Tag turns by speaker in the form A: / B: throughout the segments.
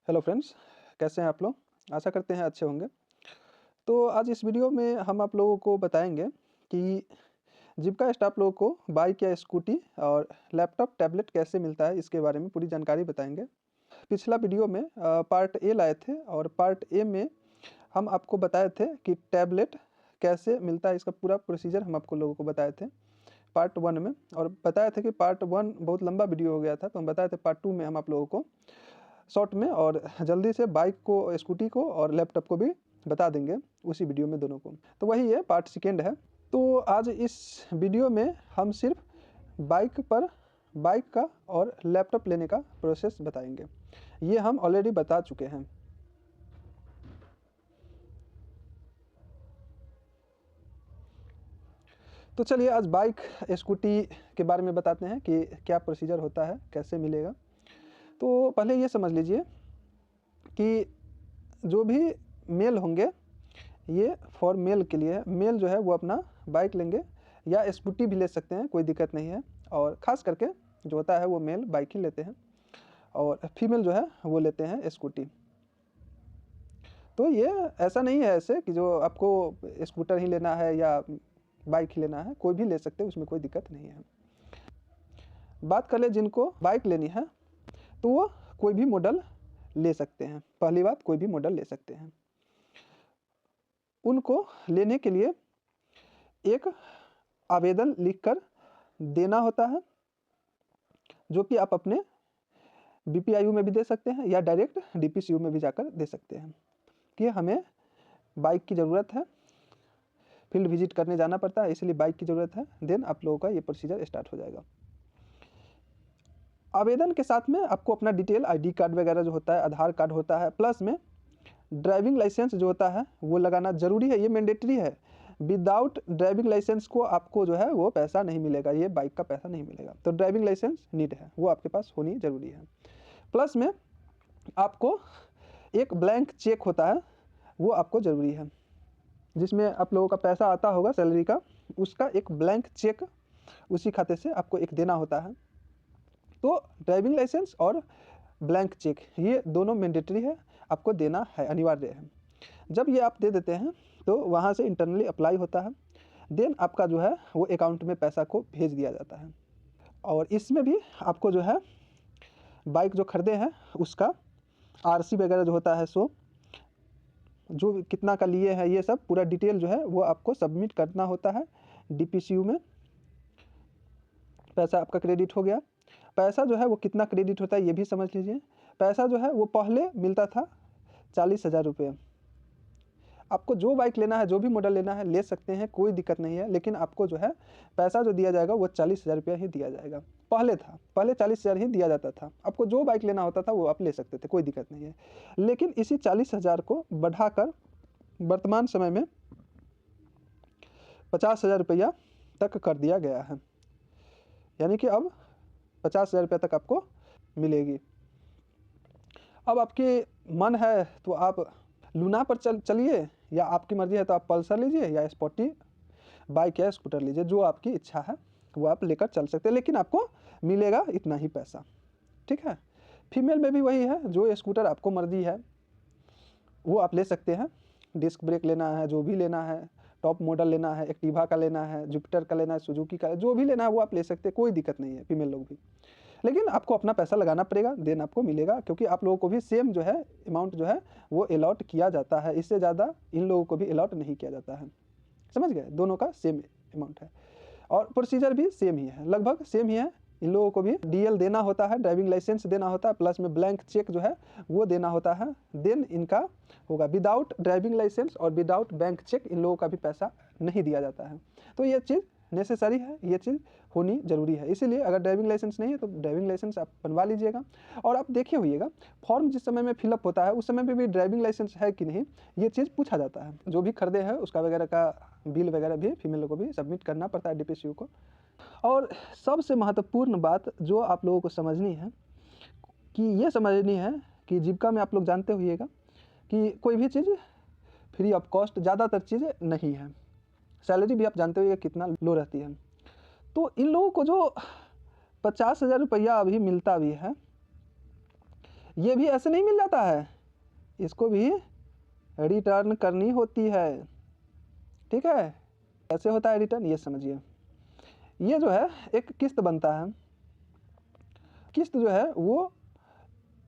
A: Hello friends, कैसे हैं आप लोग? आशा करते हैं अच्छे होंगे। तो आज इस वीडियो में हम आप लोगों को बताएंगे कि जीविका स्टाफ लोगों को बाइक या स्कूटी और लैपटॉप, टैबलेट कैसे मिलता है, इसके बारे में पूरी जानकारी बताएंगे। पिछला वीडियो में पार्ट ए लाए थे और पार्ट ए में हम आपको बताए थे कि टैबलेट कैसे मिलता है, इसका पूरा प्रोसीजर हम आपको लोगों को बताए थे पार्ट 1 में। और बताया था कि पार्ट 1 बहुत लंबा वीडियो हो गया था, तो हम बताए थे पार्ट 2 में हम आप लोगों को शॉर्ट में और जल्दी से बाइक को, स्कूटी को और लैपटॉप को भी बता देंगे उसी वीडियो में दोनों को। तो वही है, पार्ट सेकेंड है। तो आज इस वीडियो में हम सिर्फ बाइक का और लैपटॉप लेने का प्रोसेस बताएंगे। ये हम ऑलरेडी बता चुके हैं। तो चलिए आज बाइक, स्कूटी के बारे में बताते हैं कि क्या प्रोसीजर होता है, कैसे मिलेगा। तो पहले ये समझ लीजिए कि जो भी मेल होंगे, ये फॉर मेल के लिए है। मेल जो है वो अपना बाइक लेंगे या स्कूटी भी ले सकते हैं, कोई दिक्कत नहीं है। और ख़ास करके जो होता है वो मेल बाइक ही लेते हैं और फीमेल जो है वो लेते हैं स्कूटी। तो ये ऐसा नहीं है ऐसे कि जो आपको स्कूटर ही लेना है या बाइक ही लेना है, कोई भी ले सकते हैं, उसमें कोई दिक्कत नहीं है। बात कर ले जिनको बाइक लेनी है तो वो कोई भी मॉडल ले सकते हैं। पहली बात, कोई भी मॉडल ले सकते हैं। उनको लेने के लिए एक आवेदन लिखकर देना होता है, जो कि आप अपने बीपीआईयू में भी दे सकते हैं या डायरेक्ट डीपीसीयू में भी जाकर दे सकते हैं कि हमें बाइक की ज़रूरत है, फील्ड विजिट करने जाना पड़ता है, इसलिए बाइक की ज़रूरत है। देन आप लोगों का ये प्रोसीजर स्टार्ट हो जाएगा। आवेदन के साथ में आपको अपना डिटेल, आईडी कार्ड वगैरह जो होता है, आधार कार्ड होता है, प्लस में ड्राइविंग लाइसेंस जो होता है वो लगाना ज़रूरी है। ये मैंडेटरी है। विदाउट ड्राइविंग लाइसेंस को आपको जो है वो पैसा नहीं मिलेगा, ये बाइक का पैसा नहीं मिलेगा। तो ड्राइविंग लाइसेंस नीड है, वो आपके पास होनी ज़रूरी है। प्लस में आपको एक ब्लैंक चेक होता है, वो आपको ज़रूरी है, जिसमें आप लोगों का पैसा आता होगा सैलरी का, उसका एक ब्लैंक चेक उसी खाते से आपको एक देना होता है। तो ड्राइविंग लाइसेंस और ब्लैंक चेक ये दोनों मैंडेटरी है, आपको देना है, अनिवार्य है। जब ये आप दे देते हैं तो वहाँ से इंटरनली अप्लाई होता है। देन आपका जो है वो अकाउंट में पैसा को भेज दिया जाता है। और इसमें भी आपको जो है बाइक जो खरीदे हैं उसका आरसी वगैरह जो होता है, सो जो कितना का लिए हैं, ये सब पूरा डिटेल जो है वो आपको सबमिट करना होता है डीपीसीयू में। पैसा आपका क्रेडिट हो गया। पैसा जो है वो कितना क्रेडिट होता है ये भी समझ लीजिए। पैसा जो है वो पहले मिलता था 40,000 रुपये। आपको जो बाइक लेना है, जो भी मॉडल लेना है ले सकते हैं, कोई दिक्कत नहीं है। लेकिन आपको जो है पैसा जो दिया जाएगा वो 40,000 रुपया ही दिया जाएगा। पहले 40,000 ही दिया जाता था। आपको जो बाइक लेना होता था वो आप ले सकते थे, कोई दिक्कत नहीं है। लेकिन इसी 40,000 को बढ़ाकर वर्तमान समय में 50,000 रुपया तक कर दिया गया है। यानी कि अब 50,000 रुपये तक आपको मिलेगी। अब आपके मन है तो आप लूना पर चलिए, या आपकी मर्ज़ी है तो आप पल्सर लीजिए या स्पोर्टी बाइक या स्कूटर लीजिए, जो आपकी इच्छा है वो आप लेकर चल सकते हैं। लेकिन आपको मिलेगा इतना ही पैसा, ठीक है। फीमेल में भी वही है, जो स्कूटर आपको मर्ज़ी है वो आप ले सकते हैं। डिस्क ब्रेक लेना है, जो भी लेना है, टॉप मॉडल लेना है, एक्टिवा का लेना है, जुपिटर का लेना है, सुजुकी का, जो भी लेना है वो आप ले सकते हैं, कोई दिक्कत नहीं है, फीमेल लोग भी। लेकिन आपको अपना पैसा लगाना पड़ेगा, देन आपको मिलेगा, क्योंकि आप लोगों को भी सेम जो है अमाउंट जो है वो अलॉट किया जाता है। इससे ज़्यादा इन लोगों को भी अलॉट नहीं किया जाता है, समझ गए। दोनों का सेम अमाउंट है और प्रोसीजर भी सेम ही है, लगभग सेम ही है। इन लोगों को भी डीएल देना होता है, ड्राइविंग लाइसेंस देना होता है, प्लस में ब्लैंक चेक जो है वो देना होता है। देन इनका होगा। विदाउट ड्राइविंग लाइसेंस और विदाउट बैंक चेक इन लोगों का भी पैसा नहीं दिया जाता है। तो ये चीज़ नेसेसरी है, ये चीज़ होनी ज़रूरी है। इसीलिए अगर ड्राइविंग लाइसेंस नहीं है तो ड्राइविंग लाइसेंस आप बनवा लीजिएगा। और आप देखिए होइएगा, फॉर्म जिस समय में फिलअप होता है उस समय में भी ड्राइविंग लाइसेंस है कि नहीं ये चीज़ पूछा जाता है। जो भी खरीदे हैं उसका वगैरह का बिल वगैरह भी फीमेल को भी सबमिट करना पड़ता है डीपीसीयू को। और सबसे महत्वपूर्ण बात जो आप लोगों को समझनी है कि ये समझनी है कि जीविका में आप लोग जानते होइएगा कि कोई भी चीज़ फ्री ऑफ कॉस्ट ज़्यादातर चीज़ें नहीं है। सैलरी भी आप जानते होइएगा कितना लो रहती है। तो इन लोगों को जो 50,000 रुपया अभी मिलता भी है, ये भी ऐसे नहीं मिल जाता है, इसको भी रिटर्न करनी होती है। ठीक है, कैसे होता है रिटर्न ये समझिए। ये जो है एक किस्त बनता है, किस्त जो है वो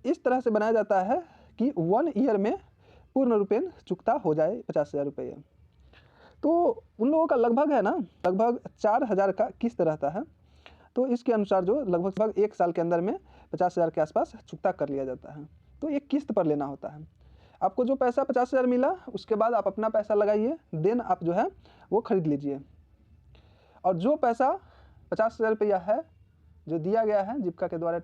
A: इस तरह से बनाया जाता है कि 1 ईयर में पूर्ण रूपेण चुकता हो जाए 50,000 रुपये। तो उन लोगों का लगभग है ना, लगभग 4,000 का किस्त रहता है। तो इसके अनुसार जो लगभग 1 साल के अंदर में 50,000 के आसपास चुकता कर लिया जाता है। तो एक किस्त पर लेना होता है। आपको जो पैसा 50,000 मिला, उसके बाद आप अपना पैसा लगाइए, देन आप जो है वो खरीद लीजिए। और जो पैसा 50,000 रुपया है जो दिया गया है जीविका के द्वारा,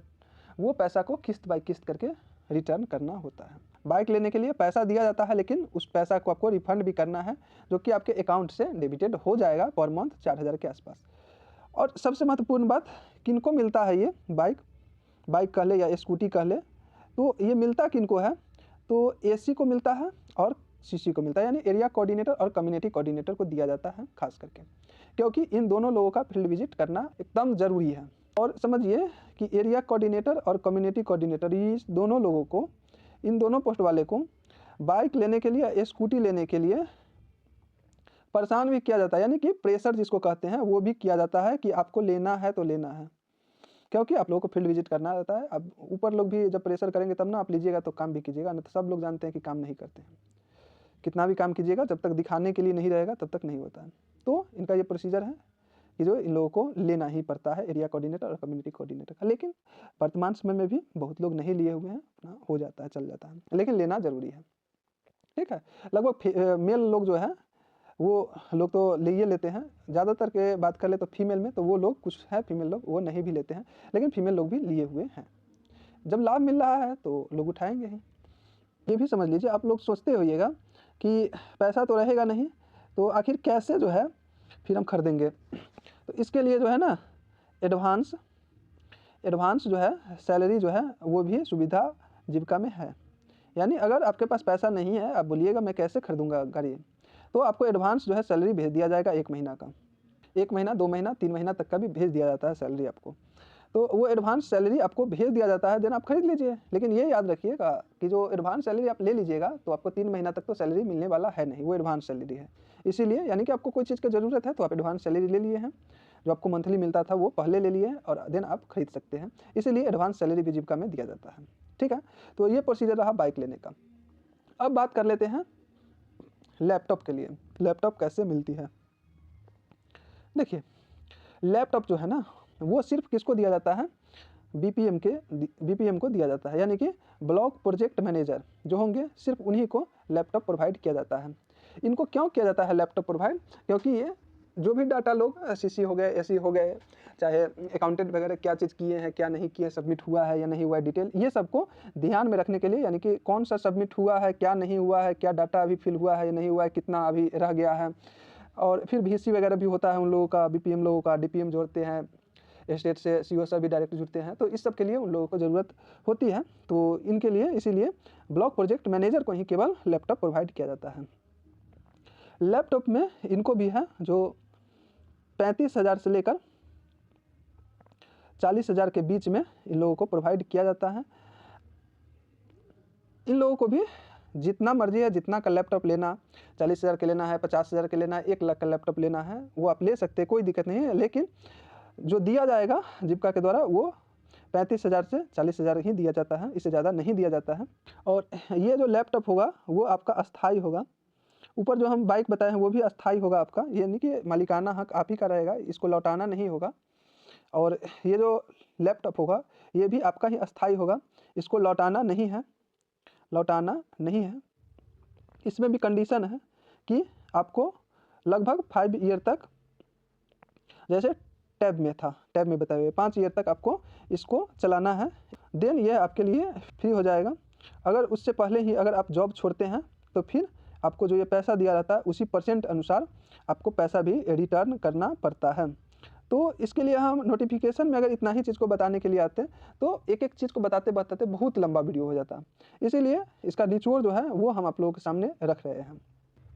A: वो पैसा को किस्त बाई किस्त करके रिटर्न करना होता है। बाइक लेने के लिए पैसा दिया जाता है, लेकिन उस पैसा को आपको रिफंड भी करना है, जो कि आपके अकाउंट से डेबिटेड हो जाएगा पर मंथ 4,000 के आसपास। और सबसे महत्वपूर्ण बात, किनको मिलता है ये बाइक कह ले या स्कूटी कह ले, तो ये मिलता किनको है, तो एसी को मिलता है और सीसी को मिलता है, यानी एरिया कोऑर्डिनेटर और कम्युनिटी कोऑर्डिनेटर को दिया जाता है खास करके, क्योंकि इन दोनों लोगों का फील्ड विजिट करना एकदम ज़रूरी है। और समझिए कि एरिया कोऑर्डिनेटर और कम्युनिटी कोऑर्डिनेटर, इस दोनों लोगों को, इन दोनों पोस्ट वाले को बाइक लेने के लिए, स्कूटी लेने के लिए परेशान भी किया जाता है, यानी कि प्रेशर जिसको कहते हैं वो भी किया जाता है कि आपको लेना है तो लेना है, क्योंकि आप लोगों को फील्ड विजिट करना रहता है। अब ऊपर लोग भी जब प्रेशर करेंगे तब ना आप लीजिएगा तो काम भी कीजिएगा, नहीं तो सब लोग जानते हैं कि काम नहीं करते हैं। कितना भी काम कीजिएगा, जब तक दिखाने के लिए नहीं रहेगा तब तक नहीं होता है। तो इनका ये प्रोसीजर है कि जो इन लोगों को लेना ही पड़ता है, एरिया कोऑर्डिनेटर और कम्युनिटी कोऑर्डिनेटर का। लेकिन वर्तमान समय में भी बहुत लोग नहीं लिए हुए हैं, अपना हो जाता है, चल जाता है, लेकिन लेना ज़रूरी है। ठीक है, लगभग मेल लोग जो है वो लोग तो लिए लेते हैं। ज़्यादातर के बात कर ले तो फीमेल में, तो वो लोग कुछ है फीमेल लोग वो नहीं भी लेते हैं, लेकिन फीमेल लोग भी लिए हुए हैं। जब लाभ मिल रहा है तो लोग उठाएंगे ही। ये भी समझ लीजिए, आप लोग सोचते होइएगा कि पैसा तो रहेगा नहीं, तो आखिर कैसे जो है फिर हम खरीदेंगे। तो इसके लिए जो है ना, एडवांस जो है, सैलरी जो है वो भी सुविधा जीविका में है। यानी अगर आपके पास पैसा नहीं है, आप बोलिएगा मैं कैसे खरीदूंगा गाड़ी, तो आपको एडवांस जो है सैलरी भेज दिया जाएगा 1 महीना का, 1 महीना 2 महीना 3 महीना तक का भी भेज दिया जाता है सैलरी आपको। तो वो एडवांस सैलरी आपको भेज दिया जाता है, देन आप खरीद लीजिए। लेकिन ये याद रखिएगा कि जो एडवांस सैलरी आप ले लीजिएगा तो आपको 3 महीना तक तो सैलरी मिलने वाला है नहीं, वो एडवांस सैलरी है। इसीलिए यानी कि आपको कोई चीज़ की ज़रूरत है तो आप एडवांस सैलरी ले लिए हैं, जो आपको मंथली मिलता था वो पहले ले लिए और देन आप खरीद सकते हैं। इसीलिए एडवांस सैलरी भी जीविका में दिया जाता है। ठीक है, तो ये प्रोसीजर रहा बाइक लेने का। अब बात कर लेते हैं लैपटॉप के लिए, लैपटॉप कैसे मिलती है। देखिए, लैपटॉप जो है ना वो सिर्फ किसको दिया जाता है, बीपीएम को दिया जाता है, यानी कि ब्लॉक प्रोजेक्ट मैनेजर जो होंगे सिर्फ उन्हीं को लैपटॉप प्रोवाइड किया जाता है। इनको क्यों किया जाता है लैपटॉप प्रोवाइड, क्योंकि ये जो भी डाटा लोग सीसी हो गए, एसी हो गए, चाहे अकाउंटेंट वगैरह क्या चीज़ किए हैं क्या नहीं किए, सबमिट हुआ है या नहीं हुआ है, डिटेल ये सबको ध्यान में रखने के लिए, यानी कि कौन सा सबमिट हुआ है क्या नहीं हुआ है, क्या डाटा अभी फिल हुआ है या नहीं हुआ है, कितना अभी रह गया है। और फिर वीसी वगैरह भी होता है उन लोगों का, बीपीएम लोगों का, डीपीएम जोड़ते हैं, स्टेट से सीओ सर भी डायरेक्ट जुड़ते हैं, तो इस सब के लिए उन लोगों को ज़रूरत होती है। तो इनके लिए इसीलिए ब्लॉक प्रोजेक्ट मैनेजर को ही केवल लैपटॉप प्रोवाइड किया जाता है। लैपटॉप में इनको भी है जो 35,000 से लेकर 40,000 के बीच में इन लोगों को प्रोवाइड किया जाता है। इन लोगों को भी जितना मर्जी है, जितना का लैपटॉप लेना, 40,000 के लेना है, 50,000 के लेना है, 1 लाख का लैपटॉप लेना है, वो आप ले सकते हैं, कोई दिक्कत नहीं है। लेकिन जो दिया जाएगा जीविका के द्वारा वो 35,000 से 40,000 ही दिया जाता है, इससे ज़्यादा नहीं दिया जाता है। और ये जो लैपटॉप होगा वो आपका अस्थाई होगा। ऊपर जो हम बाइक बताए हैं वो भी अस्थाई होगा आपका, ये नहीं कि मालिकाना हक आप ही का रहेगा, इसको लौटाना नहीं होगा। और ये जो लैपटॉप होगा ये भी आपका ही अस्थाई होगा, इसको लौटाना नहीं है, लौटाना नहीं है। इसमें भी कंडीशन है कि आपको लगभग 5 ईयर तक, जैसे टैब में था, टैब में बताए हुए 5 ईयर तक आपको इसको चलाना है, देन ये आपके लिए फ्री हो जाएगा। अगर उससे पहले ही अगर आप जॉब छोड़ते हैं तो फिर आपको जो ये पैसा दिया जाता है उसी % अनुसार आपको पैसा भी रिटर्न करना पड़ता है। तो इसके लिए हम नोटिफिकेशन में अगर इतना ही चीज़ को बताने के लिए आते हैं तो एक एक चीज़ को बताते बताते बहुत लंबा वीडियो हो जाता है, इसीलिए इसका निचोड़ जो है वो हम आप लोगों के सामने रख रहे हैं।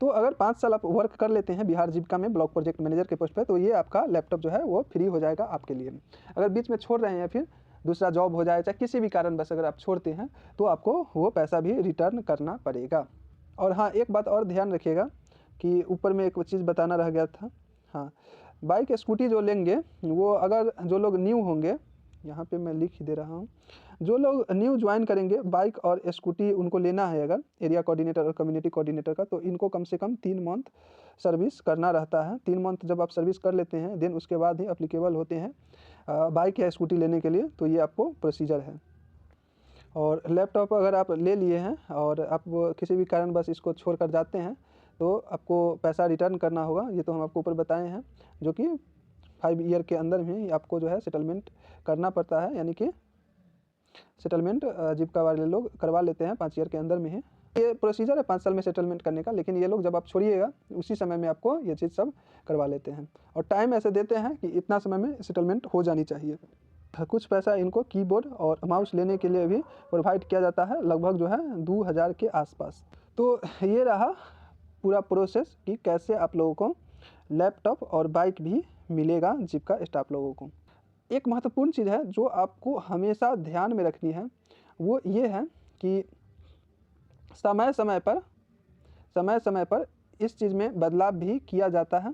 A: तो अगर 5 साल आप वर्क कर लेते हैं बिहार जीविका में ब्लॉक प्रोजेक्ट मैनेजर के पोस्ट पे, तो ये आपका लैपटॉप जो है वो फ्री हो जाएगा आपके लिए। अगर बीच में छोड़ रहे हैं या फिर दूसरा जॉब हो जाए, चाहे किसी भी कारणवश अगर आप छोड़ते हैं तो आपको वो पैसा भी रिटर्न करना पड़ेगा। और हाँ, एक बात और ध्यान रखिएगा कि ऊपर में एक चीज़ बताना रह गया था। हाँ, बाइक स्कूटी जो लेंगे वो अगर जो लोग न्यू होंगे, यहाँ पे मैं लिख ही दे रहा हूँ, जो लोग न्यू ज्वाइन करेंगे बाइक और स्कूटी उनको लेना है अगर एरिया कोऑर्डिनेटर और कम्युनिटी कोऑर्डिनेटर का, तो इनको कम से कम 3 मंथ सर्विस करना रहता है। 3 मंथ जब आप सर्विस कर लेते हैं देन उसके बाद ही अप्लीकेबल होते हैं बाइक या स्कूटी लेने के लिए। तो ये आपको प्रोसीजर है। और लैपटॉप अगर आप ले लिए हैं और आप किसी भी कारणवश इसको छोड़ कर जाते हैं तो आपको पैसा रिटर्न करना होगा। ये तो हम आपको ऊपर बताए हैं, जो कि 5 ईयर के अंदर में ही आपको जो है सेटलमेंट करना पड़ता है, यानी कि सेटलमेंट जीविका वाले लोग करवा लेते हैं 5 ईयर के अंदर में ही। ये प्रोसीजर है 5 साल में सेटलमेंट करने का, लेकिन ये लोग जब आप छोड़िएगा उसी समय में आपको ये चीज़ सब करवा लेते हैं और टाइम ऐसे देते हैं कि इतना समय में सेटलमेंट हो जानी चाहिए। कुछ पैसा इनको कीबोर्ड और माउस लेने के लिए भी प्रोवाइड किया जाता है, लगभग जो है 2000 के आसपास। तो ये रहा पूरा प्रोसेस कि कैसे आप लोगों को लैपटॉप और बाइक भी मिलेगा जीविका स्टाफ लोगों को। एक महत्वपूर्ण चीज़ है जो आपको हमेशा ध्यान में रखनी है, वो ये है कि समय समय पर इस चीज़ में बदलाव भी किया जाता है।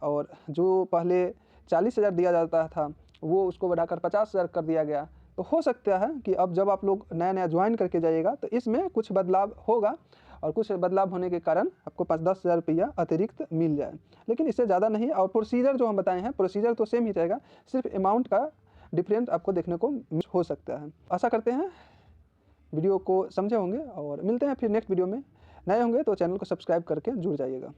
A: और जो पहले 40,000 दिया जाता था वो उसको बढ़ाकर 50,000 कर दिया गया। तो हो सकता है कि अब जब आप लोग नया ज्वाइन करके जाइएगा तो इसमें कुछ बदलाव होगा और कुछ बदलाव होने के कारण आपको 5-10 हज़ार रुपया अतिरिक्त मिल जाए, लेकिन इससे ज़्यादा नहीं। और प्रोसीजर जो हम बताए हैं प्रोसीजर तो सेम ही रहेगा, सिर्फ अमाउंट का डिफरेंट आपको देखने को हो सकता है। आशा करते हैं वीडियो को समझे होंगे और मिलते हैं फिर नेक्स्ट वीडियो में। नए होंगे तो चैनल को सब्सक्राइब करके जुड़ जाइएगा।